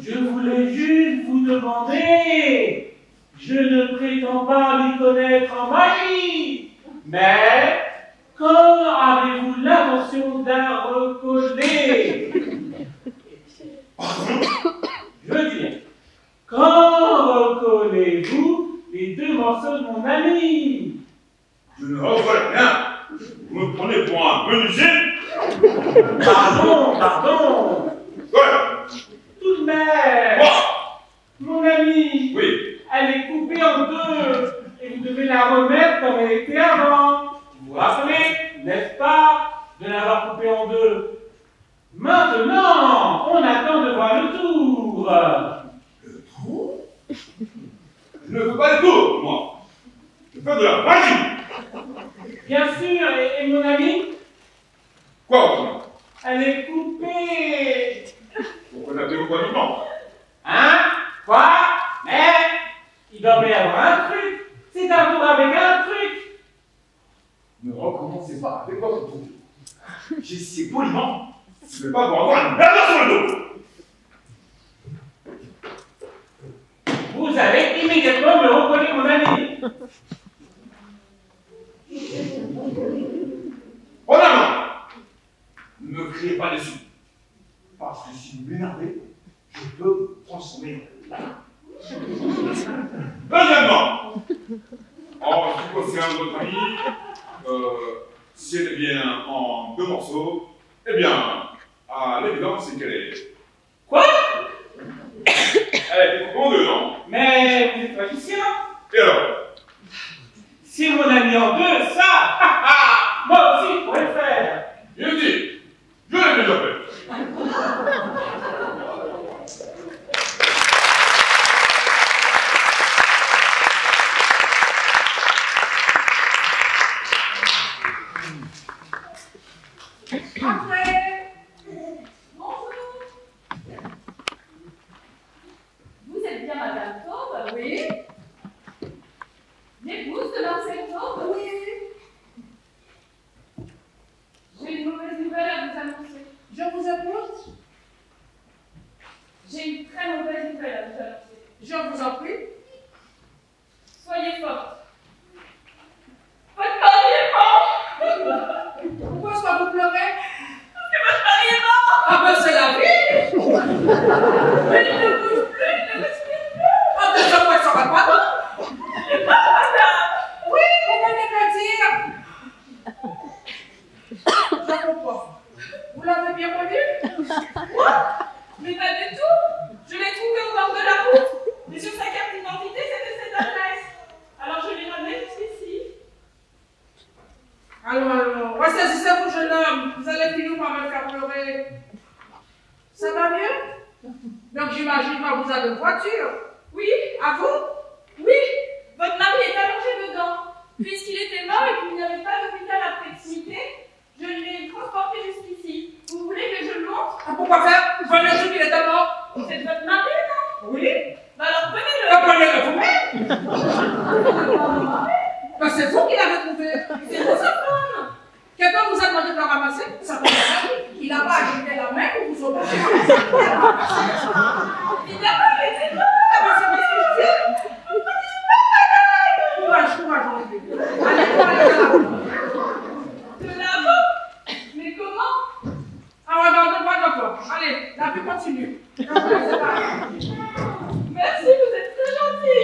Je voulais juste vous demander. Je ne prétends pas m'y connaître en magie. Mais quand avez-vous l'intention d'en recoller? Je veux dire, quand recollez-vous les deux morceaux de mon ami? Je ne recolle rien. Vous me prenez pour un menuisier? Pardon. Ouais. Tout de même. Quoi? Mon ami. Oui. Elle est coupée en deux. Et vous devez la remettre comme elle était avant. Vous vous rappelez, n'est-ce pas, de l'avoir coupée en deux? Maintenant, on attend de voir le tour. Le tour? Je ne veux pas le tour, moi. Je fais de la magie. Bien sûr, et mon ami? Quoi, autrement? Elle est coupée. Vous connaissez quoi du temps? Hein? Quoi? Mais il doit y avoir un truc. C'est un tour avec un truc. Ne recommencez pas avec votre tour. J'ai essayé poliment. Je ne vais pas vous avoir une merde sur le dos. Vous allez immédiatement me recoller mon ami. En avant! Ne me criez pas dessus. Parce que si vous m'énervez, je peux vous transformer là. Deuxièmement, en ce qui concerne votre amie, si elle est bien en deux morceaux, eh bien, à l'évidence, c'est qu'elle est... Quoi? Elle est coupée en deux, non? Mais vous êtes magicien? Et alors? Si mon ami en deux, ça, moi aussi je pourrais le faire. Bien dit, je l'ai déjà fait. Après. Bonjour. Vous êtes bien Madame Taube? Oui. L'épouse de Marcel Taube? Oui. J'ai une mauvaise nouvelle à vous annoncer. Je vous écoute. J'ai une très mauvaise nouvelle à vous annoncer. Je vous en prie. Soyez forte. Votre mari est mort. Pourquoi est-ce que vous pleurez? Parce que votre mari est mort. Ah ben c'est la vie. Mais il ne bouge plus, il ne respire plus. Ah ben ça ne sera pas bon. Madame. Oui, vous venez de le dire. bien revu? Quoi? Mais pas du tout! Je l'ai trouvé au bord de la route! Mais sur sa carte d'identité, c'était cette adresse! Alors je l'ai ramené jusqu'ici. Alors, ressaisissez-vous, jeune homme. Vous allez finir par me faire pleurer. Ça va mieux? Donc j'imagine que vous avez une voiture. Oui. À vous? Oui. Votre mari est allongé dedans. Puisqu'il était mort et qu'il n'y avait pas d'hôpital à proximité, je l'ai transporté jusqu'ici. Vous voulez que je le montre? Ah, pourquoi faire? Prenez le truc, il est mort. C'est de votre mari, non? Oui. Bah alors prenez-le. Prenez-le vous-même. Ben, c'est vous qui l'avez trouvé. C'est vous sa femme. Quelqu'un vous a demandé de le ramasser? Ça peut être. Il n'a pas agité la main pour vous obliger. Il n'a pas été là. Ah ben c'est parce que je dis. Courage, allez, de là-bas. Mais comment? Ah ouais, non, pas d'accord. Allez, la vie continue. Merci, vous êtes très gentil.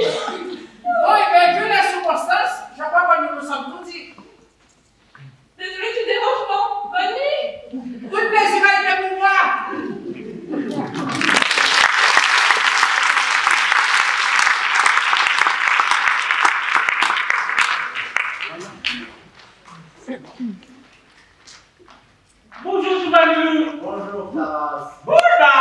Oui, mais vu les circonstances, je crois que nous nous sommes tous dit. Désolé du dérangement. Bonne nuit. Tout le plaisir a été pour moi. Bonjour Choubalou. Bonjour Taras. Oula,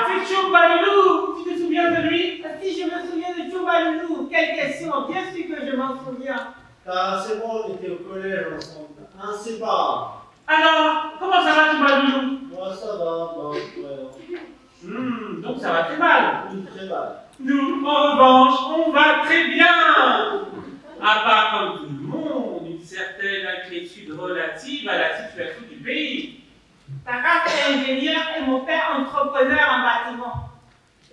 c'est Choubalou. Tu te souviens de lui? Si je me souviens de Choubalou, quelle question? Bien sûr que je m'en souviens. Taras et moi, on était au collège ensemble, inséparables. Alors, comment ça va Choubalou? Moi, ça va, ouais. Donc ça va très mal. Oui, très mal. Nous, en revanche, on va très bien. À part, comme tout le monde, une certaine inquiétude relative à la situation du pays. Taras est ingénieur et mon père entrepreneur en bâtiment.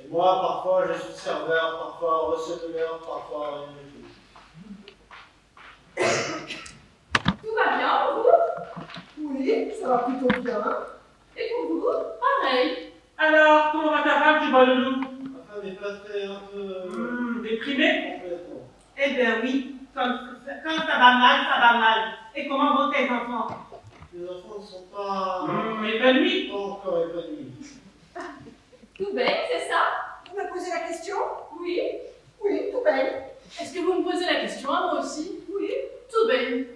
Et moi, parfois, je suis serveur, parfois receveur, parfois rien du tout. Tout va bien pour vous? Oui, ça va plutôt bien. Et pour vous? Pareil. Alors, comment va ta femme, Choubalou? Ma femme est pas très un peu... déprimée? Complètement. Eh bien oui, quand ça va mal, ça va mal. Et comment vont tes enfants? Les enfants ne sont pas... épanouis? Pas encore épanouis. Tout belle, c'est ça? Vous me posez la question? Oui. Oui, tout belle. Est-ce que vous me posez la question à moi aussi? Oui. Tout belle.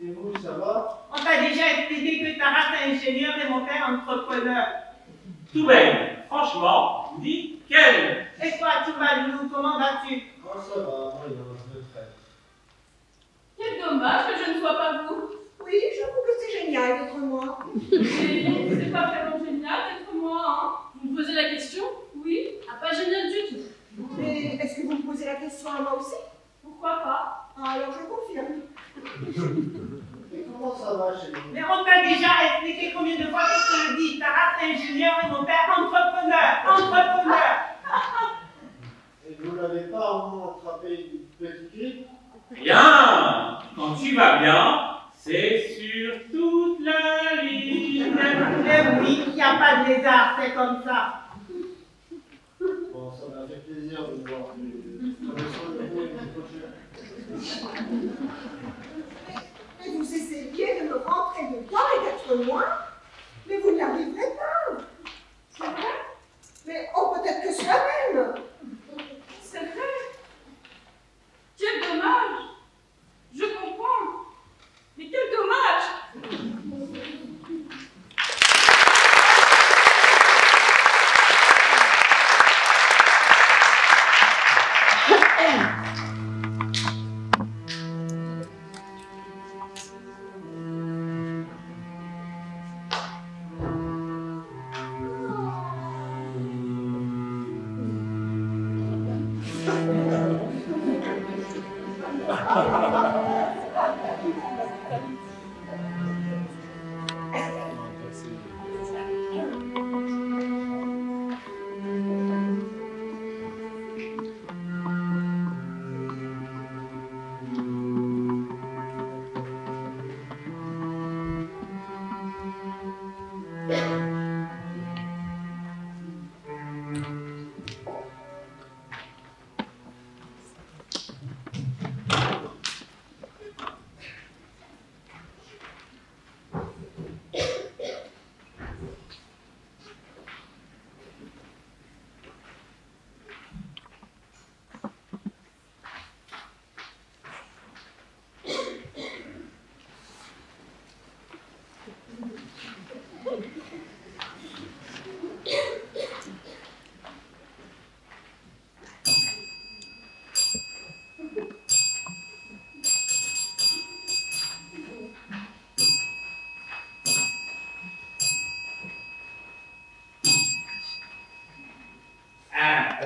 Et vous, ça va? On t'a déjà expliqué que Taras est ingénieur et mon père entrepreneur. Tout belle. Franchement, nickel. Et toi, Choubalou, comment vas-tu? Moi, ça va, moyen, je me traite. Quel dommage que je ne sois pas vous. Oui, j'avoue que c'est génial d'être moi. Mais c'est pas vraiment génial d'être moi, hein? Vous me posez la question? Oui. Ah, pas génial du tout. Mais est-ce que vous me posez la question à moi aussi? Pourquoi pas? Ah, alors je confirme. Et comment ça va chez vous? Mais on t'a déjà expliqué combien de fois que je te le dis. Taras est ingénieur et mon père entrepreneur. Entrepreneur. Et vous n'avez pas au moins attrapé une petite grippe? Bien. Quand tu vas bien, c'est sur toute la ligne. Eh oui, il n'y a pas de lézard, c'est comme ça. Bon, ça m'a fait plaisir de vous voir. Prenez soin de vous et de vos prochains. Mais vous essayez de me rentrer dedans et d'être moi? Mais vous n'y arriverez pas. C'est vrai? Mais oh, peut-être que soi-même. C'est vrai. Quel dommage. Je comprends. Mais quel dommage.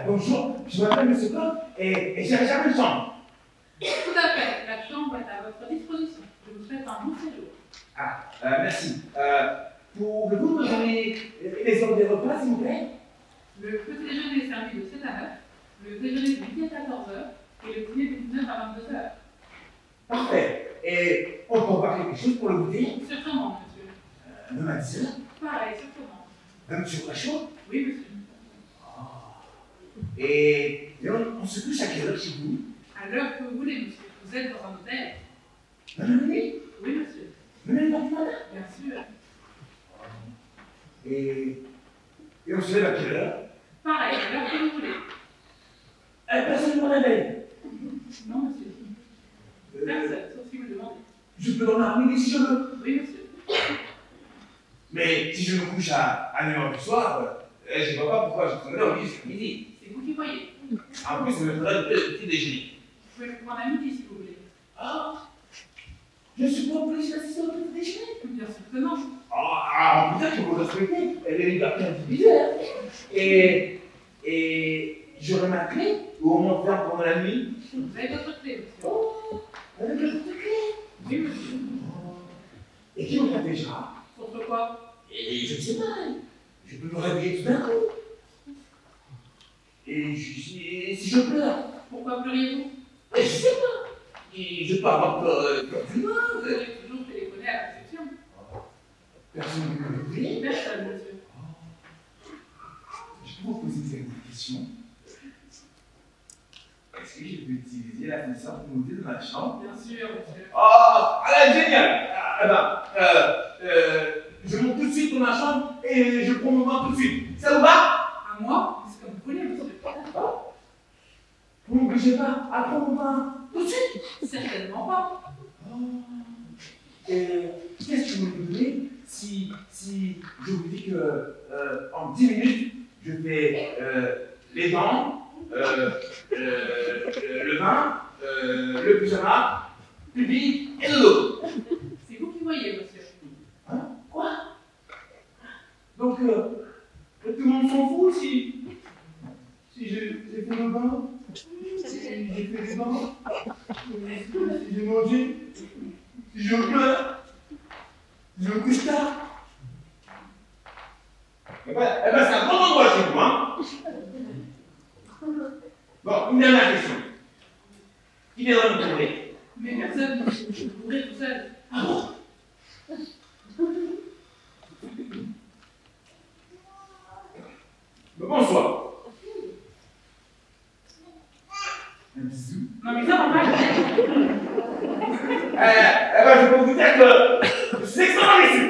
Bonjour, je m'appelle M. Coq et j'ai réservé une chambre. Tout à fait, la chambre est à votre disposition. Je vous souhaite un bon séjour. Merci. Pouvez-vous me donner les ordres des repas, s'il vous plaît? Le petit déjeuner est servi de 7 à 9, le déjeuner de midi à 14h et le dîner de 19 à 22h. Parfait. Et on peut avoir quelque chose pour le goûter? Sûrement, monsieur. Même à 10h? Pareil, sûrement. Même sur la chaud? Oui, monsieur. Et on se couche à quelle heure chez vous? À l'heure que vous voulez, monsieur. Vous êtes dans un hôtel. Même la nuit? Oui, monsieur. Même le matin? Bien sûr. Et on se lève à quelle heure? Pareil, à l'heure que vous voulez. Personne ne me réveille? Non, monsieur. Personne, sauf si vous le demandez. Je peux dormir à midi si je veux? Oui, monsieur. Mais si je me couche à 9h du soir, je ne vois pas pourquoi je prendrais au lit jusqu'à midi. C'est vous qui voyez. En plus, ça me faudrait le petit déjeuner. Vous pouvez le prendre à midi si vous voulez. Ah, je suis pas obligé d'assister au petit déjeuner? Bien sûr que non. On peut dire qu'il faut respecter les libertés individuelles. Et j'aurai ma clé ou au moins faire pendant la nuit? Vous avez votre clé, monsieur. Oh, avec votre clé? Oui, monsieur. Et qui me protégera? Contre quoi? Et je ne sais pas. Je peux me réveiller tout d'un coup. Et si je pleure? Pourquoi pleuriez-vous? Je ne sais pas. Et je peux avoir peur plus loin. Vous allez toujours téléphoner à la réception. Personne ne peut m'ouvrir? Personne, monsieur. Je peux vous poser une question? Est-ce que je peux utiliser l'ascenseur pour monter dans ma chambre? Bien sûr, monsieur. Oh, elle est géniale! Je monte tout de suite dans ma chambre et je prends mon bain tout de suite. Ça vous va? À moi? C'est comme vous voulez, monsieur. Vous n'obligez pas à prendre mon bain tout de suite? Certainement pas. Et qu'est-ce que vous me donnez si je vous dis que en 10 minutes, je fais les dents, le vin, le pyjama, pipi et le dos? C'est vous qui voyez, monsieur. Hein? Quoi? Donc, tout le monde s'en fout si j'ai fait le bain, si j'ai fait les dents, si j'ai mangé, si je pleure, si je me couche tard. Eh ben, c'est un grand endroit chez vous, hein? Bon, une dernière question. Qui viendra me couvrir? Mais personne, je vous couvrir tout seul. Ah bon? Bonsoir. Un bisou. Non, mais ça va pas. Je peux vous dire que je suis extrêmement déçu.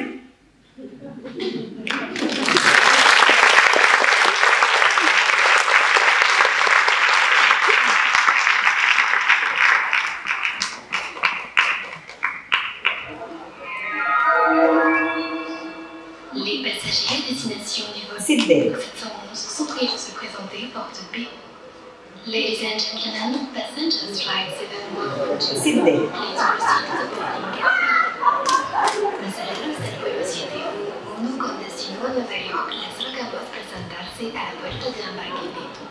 Les passagers à destination du vol Sydney 711 sont priés de se présenter porte B. Ladies and gentlemen, passengers flight 711 Sydney. Please proceed to the boarding gate. Pasajeros del vuelo 711 con destino a Nueva York les rogamos presentarse a la puerta de embarcamiento.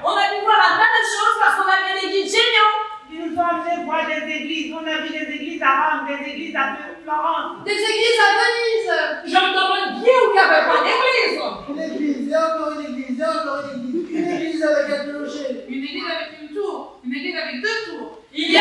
On a pu voir un tas de choses parce qu'on a vu des guides géniaux. Ils nous ont amené voir des églises. On a vu des églises à Rome, des églises à Florence. Des églises à Venise. Je me demande bien où il n'y avait pas d'église. Une église, et encore une église, et encore une église. Une église avec un clocher. Une église avec une tour, une église avec deux tours. Il y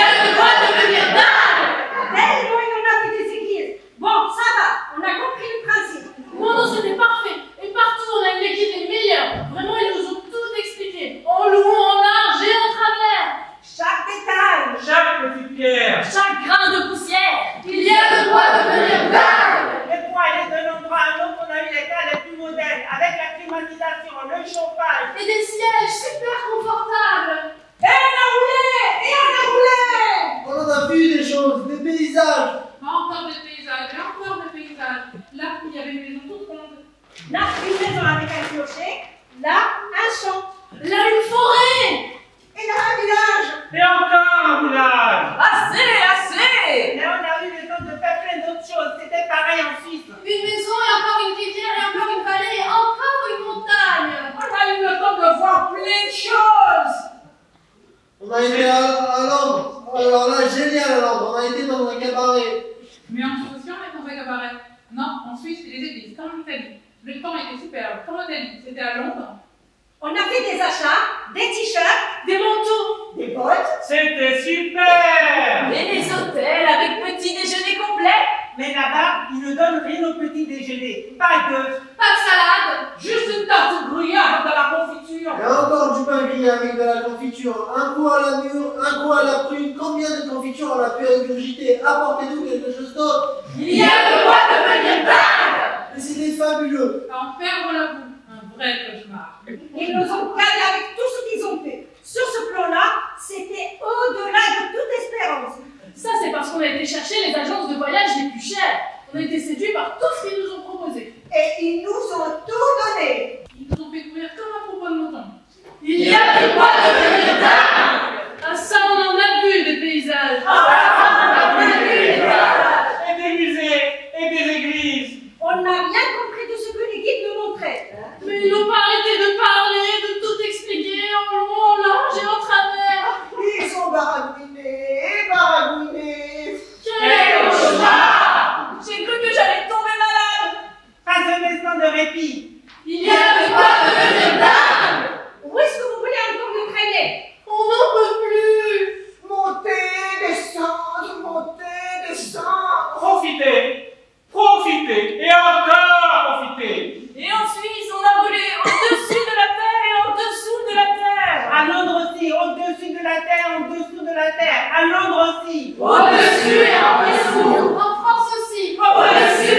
le chauffage. Et des sièges super confortables. Et on a roulé. Et on a roulé. On en a vu des choses, des paysages. Encore des paysages, et encore des paysages. Là, il y avait une maison toute ronde. Là, une maison avec un clocher. Là, un champ. Là, une forêt. Et là, un village. Et encore un village. Assez. Mais on a eu le temps de faire plein d'autres choses. C'était pareil en Suisse. Une maison et encore une rivière et encore une vallée et encore une montagne. On a eu le temps de voir plein de choses. On a été à Londres. Alors là, génial à Londres. On a été dans un cabaret. Mais en Suisse aussi, on est dans un cabaret. Non, en Suisse, c'est des églises, comme en Italie. Le temps était superbe. Comme en Italie, c'était à Londres. On a fait des achats, des t-shirts, Des manteaux. des bottes. C'était super. Et les hôtels avec petit déjeuner complet. Mais là-bas, ils ne donnent rien au petit déjeuner. Pas d'œufs. Pas de salade. Juste une tarte gruyère avec de la confiture. Et encore du pain grillé avec de la confiture. Un coup à la mûre, un coup à la prune. Combien de confitures on a pu ingurgiter? Apportez-nous quelque chose d'autre. Il y a de quoi devenir dingue. Mais c'était fabuleux. À en perdre la boue. Un vrai cauchemar. Ils nous ont calés avec tout ce qu'ils ont fait. Sur ce plan-là, c'était au-delà de toute espérance. Ça, c'est parce qu'on a été chercher les agences de voyage les plus chères. On a été séduits par tout ce qu'ils nous ont proposé. Et ils nous ont tout donné. Ils nous ont fait courir comme un troupeau de moutons. Il y a de quoi devenir dingue. Ah, ça, on en a vu des paysages. Et des musées, et des églises. On n'a rien compris de ce que les guides nous montraient. Mais ils n'ont pas arrêté de parler, de tout expliquer en long, en large et en travers. Ils sont baragouinés, baragouinés. Quel cauchemar! J'ai cru que j'allais tomber malade. Pas un instant de répit. Il y a de quoi devenir dingue. Où est-ce que vous voulez encore nous traîner? On n'en peut plus. Montez, descendre, montez, descendre. Profitez, profitez, et encore profitez. Et en Suisse, on a volé au-dessus de la terre et en dessous de la terre. À Londres aussi, au-dessus de la terre, en dessous de la terre. À Londres aussi. Au-dessus et en dessous. En France aussi. Au-dessus